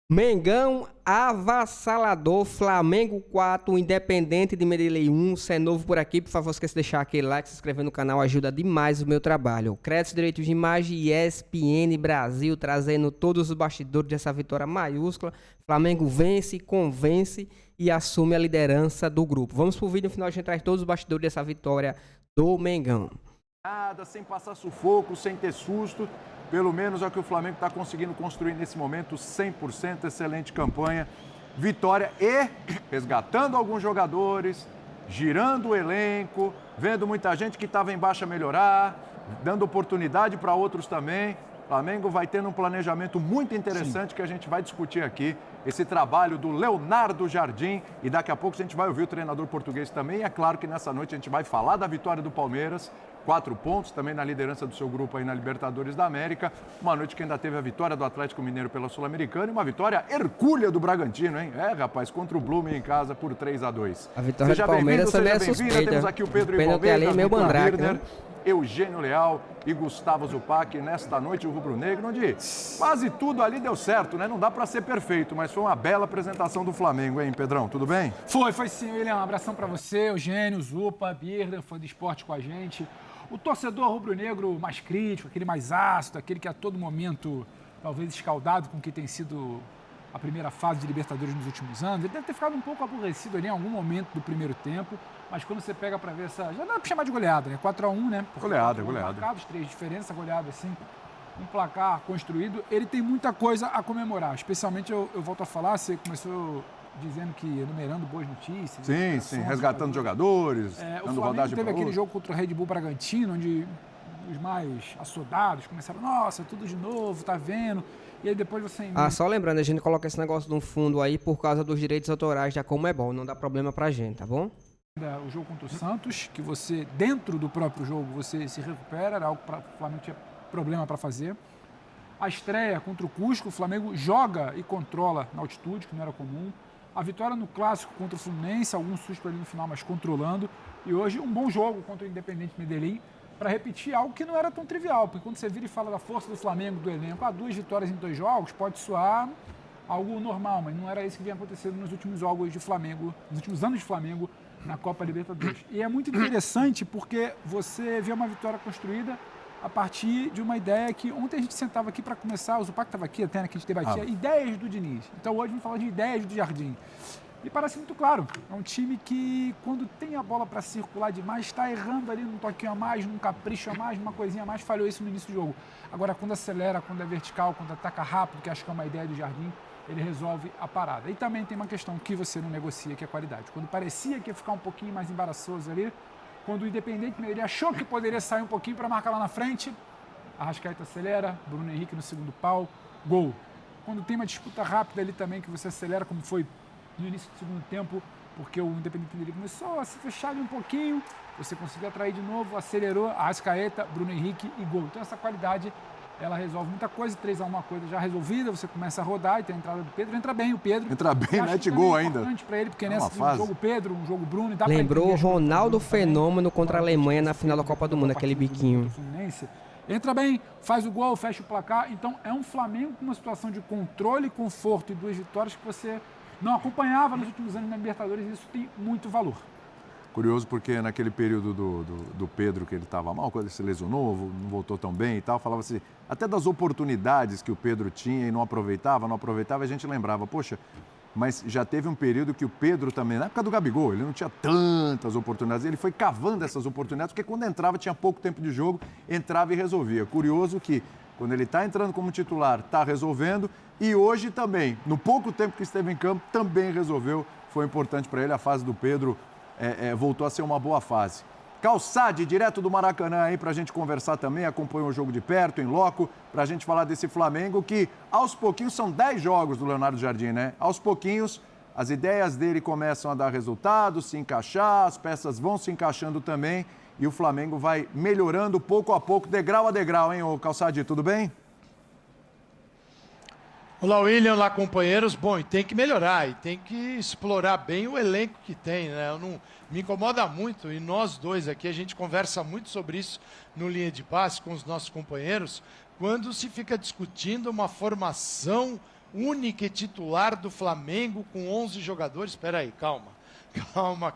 Mengão avassalador, Flamengo 4, Independente de Medellín 1. Se é novo por aqui, por favor, esqueça de deixar aquele like, se inscrever no canal, ajuda demais o meu trabalho. Créditos, direitos de imagem, ESPN Brasil, trazendo todos os bastidores dessa vitória maiúscula. Flamengo vence, convence e assume a liderança do grupo. Vamos pro vídeo, no final a gente traz todos os bastidores dessa vitória do Mengão. Nada, sem passar sufoco, sem ter susto. Pelo menos é o que o Flamengo está conseguindo construir nesse momento, 100%, excelente campanha. Vitória e resgatando alguns jogadores, girando o elenco, vendo muita gente que estava em baixa melhorar, dando oportunidade para outros também. O Flamengo vai tendo um planejamento muito interessante que a gente vai discutir aqui. Esse trabalho do Leonardo Jardim e daqui a pouco a gente vai ouvir o treinador português também. E é claro que nessa noite a gente vai falar da vitória do Palmeiras. 4 pontos, também na liderança do seu grupo aí na Libertadores da América. Uma noite que ainda teve a vitória do Atlético Mineiro pela Sul-Americana e uma vitória hercúlea do Bragantino, hein? É, rapaz, contra o Blumen em casa por 3-2. A vitória do Palmeiras também é suspeita. Temos aqui o Pedro Pênalti ali, meio mandrake, né? Eugênio Leal e Gustavo Zupac nesta noite, o rubro-negro, onde quase tudo ali deu certo, né? Não dá para ser perfeito, mas foi uma bela apresentação do Flamengo, hein, Pedrão? Tudo bem? Foi sim, William. Um abração para você, Eugênio, Zupa, Birda, fã do esporte com a gente. O torcedor rubro-negro mais crítico, aquele mais ácido, aquele que a todo momento, talvez escaldado com o que tem sido a primeira fase de Libertadores nos últimos anos, ele deve ter ficado um pouco aborrecido ali em algum momento do primeiro tempo, mas quando você pega para ver essa... Já dá para chamar de goleada, né? 4-1, né? Goleada. Marcados, 3 diferenças, goleada assim, um placar construído. Ele tem muita coisa a comemorar, especialmente, eu volto a falar, você começou dizendo que enumerando boas notícias. Sim, resgatando jogadores, dando rodagem para outros. Teve aquele jogo contra o Red Bull Bragantino, onde os mais assodados começaram, nossa, tudo de novo, tá vendo? E aí depois você... Só lembrando, a gente coloca esse negócio no fundo aí por causa dos direitos autorais da Conmebol, não dá problema pra gente, tá bom? O jogo contra o Santos, que você, dentro do próprio jogo, você se recupera, era algo que o Flamengo tinha problema para fazer. A estreia contra o Cusco, o Flamengo joga e controla na altitude, que não era comum. A vitória no Clássico contra o Fluminense, algum susto ali no final, mas controlando. E hoje um bom jogo contra o Independente Medellín, para repetir algo que não era tão trivial, porque quando você vira e fala da força do Flamengo, do elenco, 2 vitórias em 2 jogos, pode soar algo normal, mas não era isso que vinha acontecendo nos últimos jogos de Flamengo, nos últimos anos de Flamengo na Copa Libertadores. E é muito interessante porque você vê uma vitória construída a partir de uma ideia que ontem a gente sentava aqui para começar, o Zupac estava aqui até, né, que a gente debatia, ideias do Diniz. Então hoje vamos falar de ideias do Jardim. E parece muito claro, é um time que quando tem a bola para circular demais, está errando ali num toquinho a mais, num capricho a mais, numa coisinha a mais, falhou isso no início do jogo. Agora quando acelera, quando é vertical, quando ataca rápido, que acho que é uma ideia do Jardim, ele resolve a parada. E também tem uma questão que você não negocia, que é a qualidade. Quando parecia que ia ficar um pouquinho mais embaraçoso ali, quando o Independente ele achou que poderia sair um pouquinho para marcar lá na frente, Arrascaeta acelera, Bruno Henrique no segundo pau, gol. Quando tem uma disputa rápida ali também, que você acelera, como foi no início do segundo tempo, porque o Independente ele começou a se fechar ali um pouquinho, você conseguiu atrair de novo, acelerou, Arrascaeta, Bruno Henrique e gol. Então essa qualidade, ela resolve muita coisa, 3-1 uma coisa já resolvida, você começa a rodar e tem a entrada do Pedro, entra bem o Pedro. Entra bem, mete gol ainda. É importante para ele, porque nesse jogo Pedro, um jogo Bruno... E dá lembrou o Ronaldo Fenômeno contra a Alemanha na final da Copa do Mundo, aquele biquinho. Entra bem, faz o gol, fecha o placar, então é um Flamengo com uma situação de controle, conforto e 2 vitórias que você não acompanhava nos últimos anos na Libertadores e isso tem muito valor. Curioso porque naquele período do Pedro, que ele estava mal, quando ele se lesionou, não voltou tão bem e tal, falava assim, até das oportunidades que o Pedro tinha e não aproveitava, a gente lembrava, poxa, mas já teve um período que o Pedro também, na época do Gabigol, ele não tinha tantas oportunidades, ele foi cavando essas oportunidades, porque quando entrava, tinha pouco tempo de jogo, entrava e resolvia. Curioso que quando ele está entrando como titular, está resolvendo, e hoje também, no pouco tempo que esteve em campo, também resolveu, foi importante para ele, a fase do Pedro voltou a ser uma boa fase. Calçade, direto do Maracanã aí para a gente conversar também, acompanhou o jogo de perto, em loco, para a gente falar desse Flamengo que aos pouquinhos, são 10 jogos do Leonardo Jardim, né? Aos pouquinhos as ideias dele começam a dar resultado, se encaixar, as peças vão se encaixando também e o Flamengo vai melhorando pouco a pouco, degrau a degrau, hein, ô Calçade, tudo bem? Olá, William, olá, companheiros. Bom, e tem que melhorar, e tem que explorar bem o elenco que tem, né? Me incomoda muito, e nós dois aqui, a gente conversa muito sobre isso no Linha de Passe com os nossos companheiros, quando se fica discutindo uma formação única e titular do Flamengo com 11 jogadores. Espera aí, calma.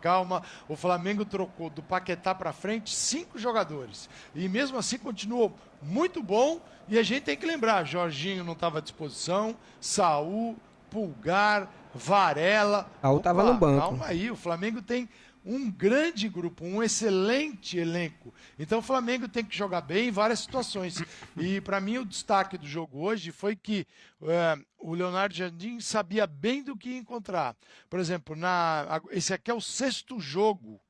Calma. O Flamengo trocou do Paquetá para frente 5 jogadores. E mesmo assim continuou muito bom. E a gente tem que lembrar, Jorginho não estava à disposição, Saul, Pulgar, Varela. Saul estava no banco. Calma aí, o Flamengo tem um grande grupo, um excelente elenco. Então o Flamengo tem que jogar bem em várias situações. E para mim o destaque do jogo hoje foi que o Leonardo Jardim sabia bem do que encontrar. Por exemplo, esse aqui é o 6º jogo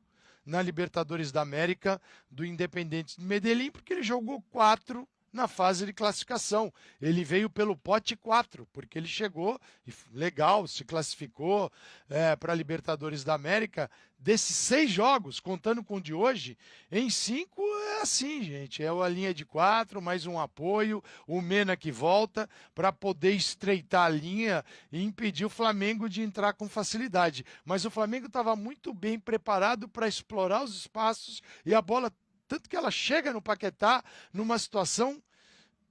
na Libertadores da América do Independente de Medellín, porque ele jogou 4 na fase de classificação. Ele veio pelo pote 4, porque ele chegou, e legal, se classificou para a Libertadores da América. Desses 6 jogos, contando com o de hoje, em 5 é assim, gente. É a linha de 4, mais um apoio, o Mena que volta para poder estreitar a linha e impedir o Flamengo de entrar com facilidade. Mas o Flamengo estava muito bem preparado para explorar os espaços e a bola, tanto que ela chega no Paquetá numa situação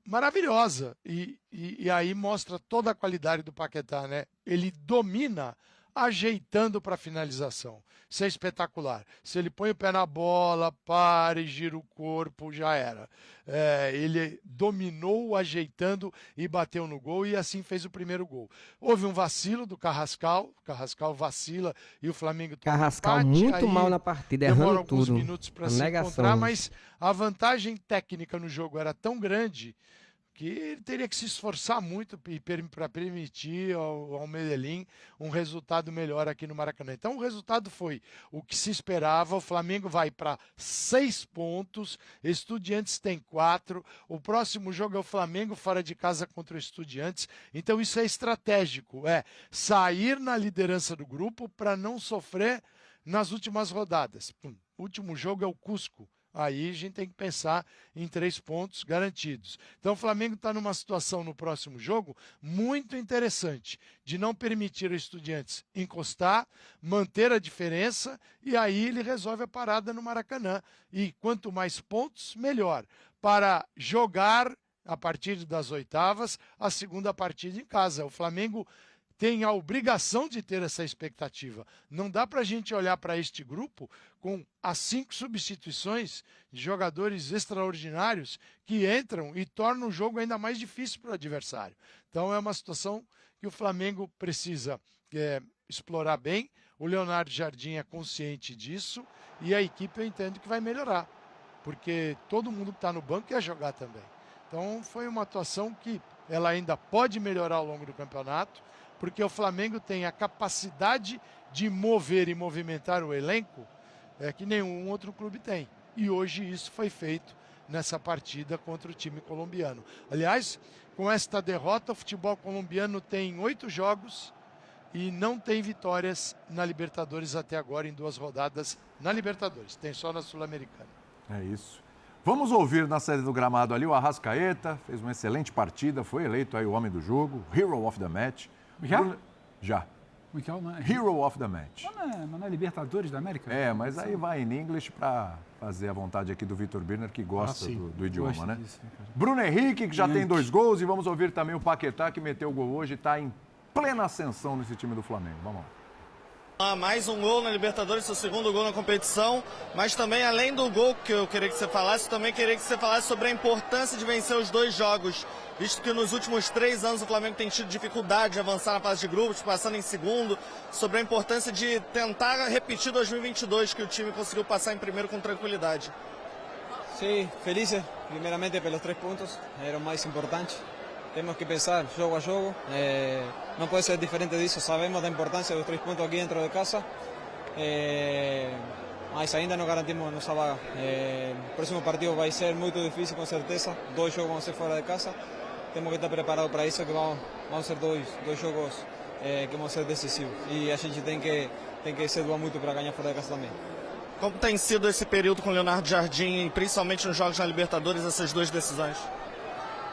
maravilhosa. E aí mostra toda a qualidade do Paquetá, né? Ele domina ajeitando para finalização. Isso é espetacular. Se ele põe o pé na bola, para e gira o corpo, já era. Ele dominou ajeitando e bateu no gol e assim fez o primeiro gol. Houve um vacilo do Carrascal. O Carrascal vacila e o Flamengo toma Carrascal empate. muito Aí mal na partida, demora errando alguns tudo. minutos para se encontrar, mas a vantagem técnica no jogo era tão grande que ele teria que se esforçar muito para permitir ao Medellín um resultado melhor aqui no Maracanã. Então o resultado foi o que se esperava. O Flamengo vai para 6 pontos, Estudiantes tem 4, o próximo jogo é o Flamengo fora de casa contra o Estudiantes. Então isso é estratégico, sair na liderança do grupo para não sofrer nas últimas rodadas. O último jogo é o Cusco. Aí a gente tem que pensar em 3 pontos garantidos. Então o Flamengo está numa situação no próximo jogo muito interessante, de não permitir ao Estudiantes encostar, manter a diferença, e aí ele resolve a parada no Maracanã. E quanto mais pontos, melhor. Para jogar, a partir das oitavas, a segunda partida em casa. O Flamengo tem a obrigação de ter essa expectativa. Não dá para a gente olhar para este grupo com as 5 substituições de jogadores extraordinários que entram e tornam o jogo ainda mais difícil para o adversário. Então é uma situação que o Flamengo precisa explorar bem. O Leonardo Jardim é consciente disso e a equipe eu entendo que vai melhorar, porque todo mundo que está no banco quer jogar também. Então foi uma atuação que ela ainda pode melhorar ao longo do campeonato, porque o Flamengo tem a capacidade de mover e movimentar o elenco que nenhum outro clube tem. E hoje isso foi feito nessa partida contra o time colombiano. Aliás, com esta derrota, o futebol colombiano tem 8 jogos e não tem vitórias na Libertadores até agora, em 2 rodadas na Libertadores. Tem só na Sul-Americana. É isso. Vamos ouvir na saída do gramado ali o Arrascaeta, fez uma excelente partida, foi eleito aí o homem do jogo, Hero of the Match. Já? Já. Não é? Hero of the Match. Mas não é Libertadores da América? Mas aí vai em inglês para fazer a vontade aqui do Vitor Birner, que gosta do idioma, né? Disso, Bruno Henrique, que já tem 2 gols, e vamos ouvir também o Paquetá, que meteu o gol hoje e está em plena ascensão nesse time do Flamengo. Vamos lá. Mais um gol na Libertadores, seu 2º gol na competição, mas também, além do gol que eu queria que você falasse, também queria que você falasse sobre a importância de vencer os 2 jogos, visto que nos últimos 3 anos o Flamengo tem tido dificuldade de avançar na fase de grupos, passando em segundo, sobre a importância de tentar repetir 2022, que o time conseguiu passar em primeiro com tranquilidade. Sí, felices, primeramente pelos 3 puntos, era o mais importante. Temos que pensar jogo a jogo, não pode ser diferente disso, sabemos da importância dos 3 pontos aqui dentro de casa, mas ainda não garantimos nossa vaga. O próximo partido vai ser muito difícil, com certeza, 2 jogos vão ser fora de casa, temos que estar preparados para isso, que vão ser dois jogos que vão ser decisivos, e a gente tem que se doar muito para ganhar fora de casa também. Como tem sido esse período com o Leonardo Jardim, principalmente nos jogos na Libertadores, essas 2 decisões?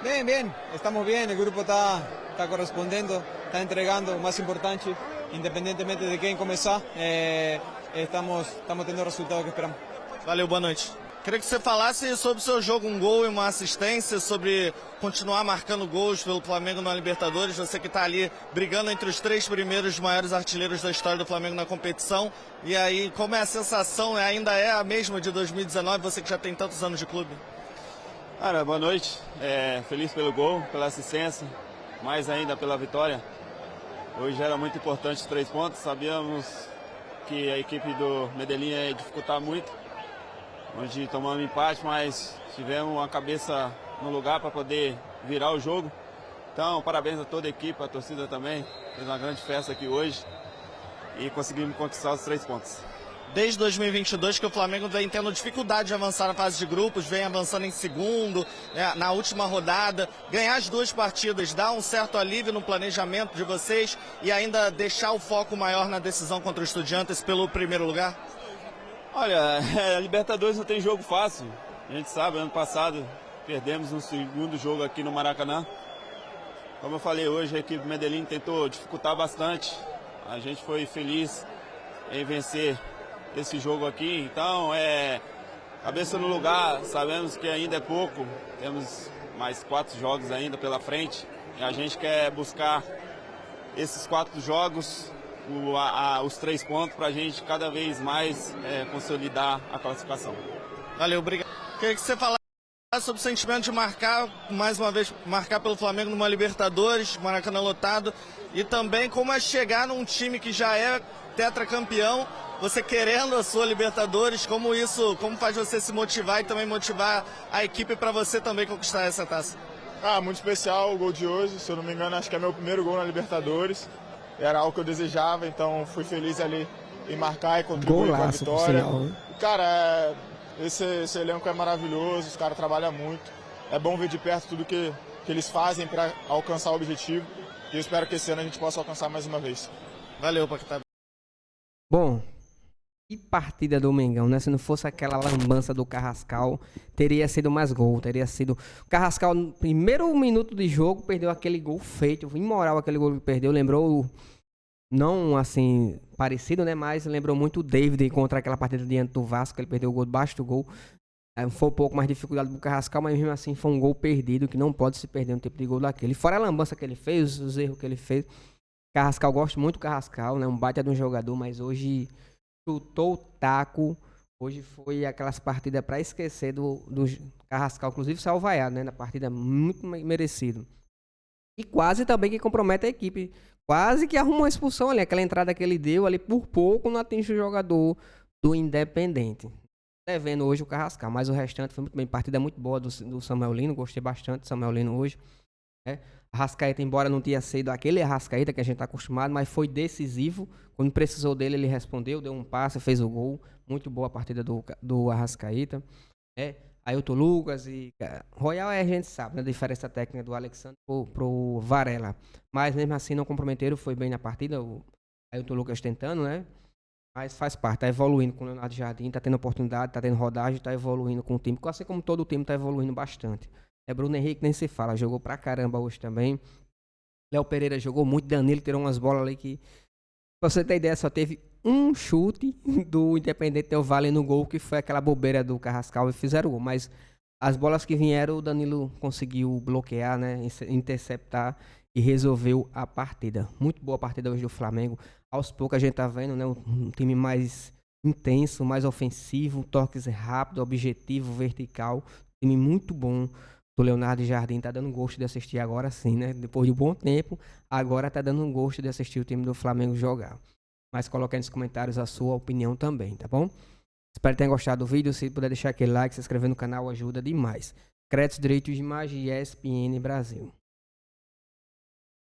Bien, estamos bien, el grupo está correspondiendo, está entregando, o más importante, independientemente de quem começar, estamos tendo o resultado que esperamos. Valeu, boa noite. Queria que você falasse sobre o seu jogo, um gol e uma assistência, sobre continuar marcando gols pelo Flamengo na Libertadores, você que está ali brigando entre os 3 primeiros maiores artilheiros da história do Flamengo na competição. E aí, como é a sensação, ainda é a mesma de 2019, você que já tem tantos anos de clube? Cara, boa noite. Feliz pelo gol, pela assistência, mais ainda pela vitória. Hoje era muito importante os 3 pontos, sabíamos que a equipe do Medellín ia dificultar muito. Onde tomamos empate, mas tivemos a cabeça no lugar para poder virar o jogo. Então, parabéns a toda a equipe, a torcida também. Fez uma grande festa aqui hoje e conseguimos conquistar os 3 pontos. Desde 2022 que o Flamengo vem tendo dificuldade de avançar na fase de grupos, vem avançando em segundo, né, na última rodada. Ganhar as 2 partidas dá um certo alívio no planejamento de vocês e ainda deixar o foco maior na decisão contra o Estudiantes pelo primeiro lugar? Olha, a Libertadores não tem jogo fácil. A gente sabe, ano passado perdemos no segundo jogo aqui no Maracanã. Como eu falei hoje, a equipe do Medellín tentou dificultar bastante. A gente foi feliz em vencer esse jogo aqui. Então, cabeça no lugar, sabemos que ainda é pouco. Temos mais 4 jogos ainda pela frente. E a gente quer buscar esses 4 jogos, os 3 pontos, para a gente cada vez mais consolidar a classificação. Valeu, obrigado. Queria que você falasse sobre o sentimento de marcar, mais uma vez, marcar pelo Flamengo numa Libertadores, Maracanã lotado, e também como é chegar num time que já é tetracampeão, você querendo a sua Libertadores, como faz você se motivar e também motivar a equipe para você também conquistar essa taça? Muito especial o gol de hoje, se eu não me engano, acho que é meu primeiro gol na Libertadores. Era algo que eu desejava, então fui feliz ali em marcar e contribuir com a vitória. Sinal, né? Cara, esse elenco é maravilhoso, os caras trabalham muito. É bom ver de perto tudo que eles fazem para alcançar o objetivo. E eu espero que esse ano a gente possa alcançar mais uma vez. Valeu, Paquetá. Bom, que partida do Mengão, né? Se não fosse aquela lambança do Carrascal, teria sido mais gol, teria sido... O Carrascal, no primeiro minuto de jogo, perdeu aquele gol feito, imoral aquele gol que perdeu, lembrou, não assim, parecido, né? Mas lembrou muito o David contra aquela partida diante do Vasco, ele perdeu o gol debaixo do gol. Foi um pouco mais dificuldade do Carrascal, mas mesmo assim foi um gol perdido, que não pode se perder um tipo de gol daquele. Fora a lambança que ele fez, os erros que ele fez. Carrascal, gosto muito do Carrascal, né? Um baita de um jogador, mas hoje chutou o taco. Hoje foi aquelas partidas para esquecer do Carrascal, inclusive saiu vaiado, né? Na partida muito merecido. E quase também que compromete a equipe. Quase que arrumou uma expulsão ali. Aquela entrada que ele deu ali, por pouco não atinge o jogador do Independente. Devendo hoje o Carrascal, mas o restante foi muito bem. Partida muito boa do Samuel Lino, gostei bastante do Samuel Lino hoje. Né? Arrascaeta, embora não tenha sido aquele Arrascaeta que a gente está acostumado, mas foi decisivo. Quando precisou dele, ele respondeu, deu um passe, fez o gol. Muito boa a partida do Arrascaeta. Ailton Lucas e Royal, a gente sabe, né? A diferença técnica do Alexandre pro Varela. Mas mesmo assim não comprometeram, foi bem na partida. O Ailton Lucas tentando, né? Mas faz parte, tá evoluindo com o Leonardo Jardim, tá tendo oportunidade, tá tendo rodagem, tá evoluindo com o time. Assim como todo o time tá evoluindo bastante. Bruno Henrique nem se fala, jogou pra caramba hoje também. Léo Pereira jogou muito, Danilo tirou umas bolas ali que... Pra você ter ideia, só teve um chute do Independente Del Valle no gol, que foi aquela bobeira do Carrascal e fizeram o gol. Mas as bolas que vieram, o Danilo conseguiu bloquear, né, interceptar e resolveu a partida. Muito boa a partida hoje do Flamengo. Aos poucos a gente tá vendo, né, um time mais intenso, mais ofensivo, toques rápido, objetivo, vertical. Time muito bom do Leonardo Jardim, tá dando gosto de assistir agora sim, né? Depois de um bom tempo, agora tá dando gosto de assistir o time do Flamengo jogar. Mas coloque aí nos comentários a sua opinião também, tá bom? Espero que tenham gostado do vídeo. Se puder deixar aquele like, se inscrever no canal, ajuda demais. Créditos, direitos de imagem e ESPN Brasil.